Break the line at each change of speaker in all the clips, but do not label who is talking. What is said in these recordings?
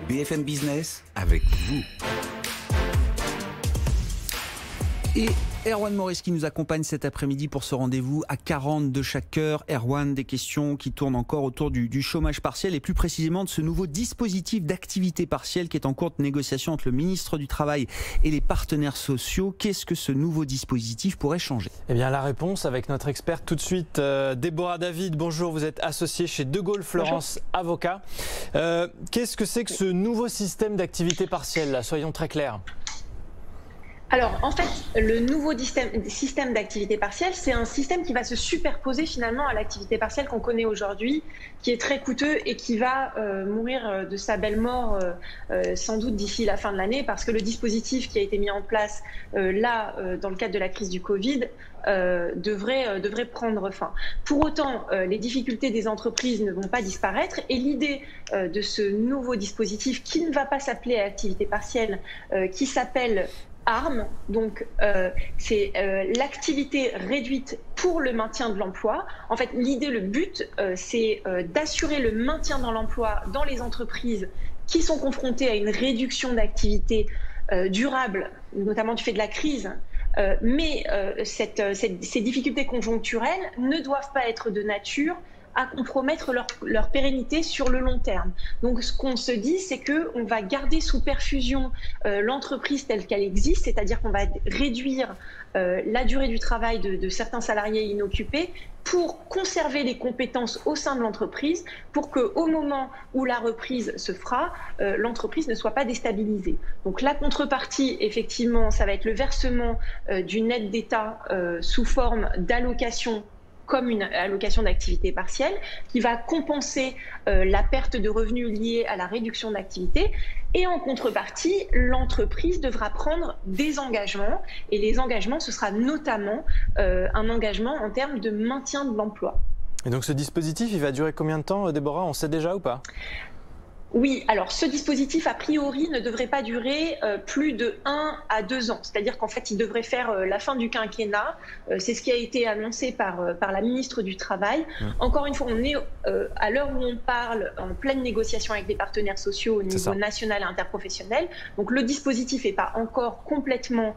BFM Business avec vous. Et Erwan Maurice qui nous accompagne cet après-midi pour ce rendez-vous à 40 de chaque heure. Erwan, des questions qui tournent encore autour du chômage partiel et plus précisément de ce nouveau dispositif d'activité partielle qui est en cours de négociation entre le ministre du Travail et les partenaires sociaux. Qu'est-ce que ce nouveau dispositif pourrait changer?
Eh bien, la réponse avec notre experte tout de suite, Déborah David. Bonjour, vous êtes associée chez De Gaulle Fleurance, avocat. Qu'est-ce que c'est que ce nouveau système d'activité partielle là? Soyons très clairs.
Alors, en fait, le nouveau système d'activité partielle, c'est un système qui va se superposer finalement à l'activité partielle qu'on connaît aujourd'hui, qui est très coûteux et qui va mourir de sa belle mort sans doute d'ici la fin de l'année, parce que le dispositif qui a été mis en place dans le cadre de la crise du Covid, devrait prendre fin. Pour autant, les difficultés des entreprises ne vont pas disparaître et l'idée de ce nouveau dispositif qui ne va pas s'appeler activité partielle, qui s'appelle ARM, donc c'est l'activité réduite pour le maintien de l'emploi. En fait, l'idée, le but, c'est d'assurer le maintien dans l'emploi dans les entreprises qui sont confrontées à une réduction d'activité durable, notamment du fait de la crise. Mais ces difficultés conjoncturelles ne doivent pas être de nature à compromettre leur pérennité sur le long terme. Donc ce qu'on se dit, c'est qu'on va garder sous perfusion l'entreprise telle qu'elle existe, c'est-à-dire qu'on va réduire la durée du travail de certains salariés inoccupés pour conserver les compétences au sein de l'entreprise, pour qu'au moment où la reprise se fera, l'entreprise ne soit pas déstabilisée. Donc la contrepartie, effectivement, ça va être le versement d'une aide d'État sous forme d'allocation, comme une allocation d'activité partielle, qui va compenser la perte de revenus liée à la réduction d'activité. Et en contrepartie, l'entreprise devra prendre des engagements. Et les engagements, ce sera notamment un engagement en termes de maintien de l'emploi.
Et donc ce dispositif, il va durer combien de temps, Déborah? On sait déjà ou pas?
Oui, alors ce dispositif, a priori, ne devrait pas durer plus de 1 à 2 ans. C'est-à-dire qu'en fait, il devrait faire la fin du quinquennat. C'est ce qui a été annoncé par la ministre du Travail. Encore une fois, on est à l'heure où on parle en pleine négociation avec les partenaires sociaux au niveau national et interprofessionnel. Donc le dispositif n'est pas encore complètement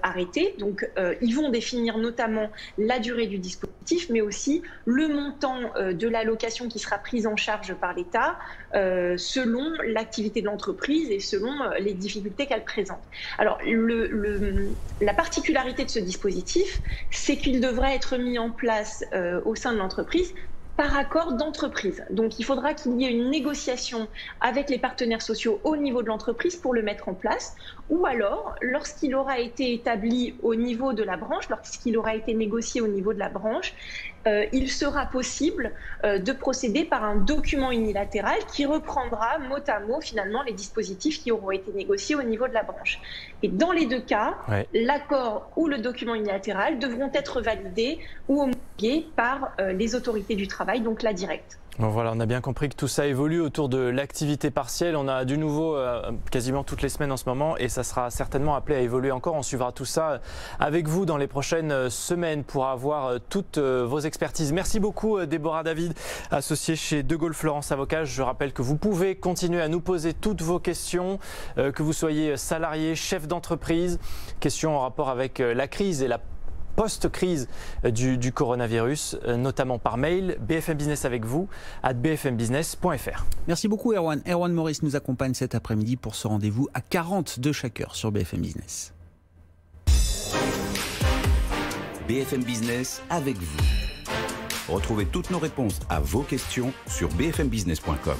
arrêté. Donc ils vont définir notamment la durée du dispositif, mais aussi le montant de l'allocation qui sera prise en charge par l'État, selon l'activité de l'entreprise et selon les difficultés qu'elle présente. Alors, la particularité de ce dispositif, c'est qu'il devrait être mis en place au sein de l'entreprise par accord d'entreprise. Donc, il faudra qu'il y ait une négociation avec les partenaires sociaux au niveau de l'entreprise pour le mettre en place, ou alors, lorsqu'il aura été établi au niveau de la branche, lorsqu'il aura été négocié au niveau de la branche, il sera possible de procéder par un document unilatéral qui reprendra mot à mot finalement les dispositifs qui auront été négociés au niveau de la branche. Et dans les deux cas, l'accord ou le document unilatéral devront être validés ou homologués par les autorités du travail, donc la directe.
Bon, voilà, on a bien compris que tout ça évolue autour de l'activité partielle. On a du nouveau quasiment toutes les semaines en ce moment et ça sera certainement appelé à évoluer encore. On suivra tout ça avec vous dans les prochaines semaines pour avoir toutes vos expertises. Merci beaucoup Déborah David, associée chez De Gaulle Fleurance Avocat. Je rappelle que vous pouvez continuer à nous poser toutes vos questions, que vous soyez salarié, chef d'entreprise, questions en rapport avec la crise et la post-crise du coronavirus, notamment par mail, BFMbusiness avec vous, @bfmbusiness.fr.
Merci beaucoup Erwan. Erwan Maurice nous accompagne cet après-midi pour ce rendez-vous à 40 de chaque heure sur BFM Business. BFM Business avec vous. Retrouvez toutes nos réponses à vos questions sur bfmbusiness.com.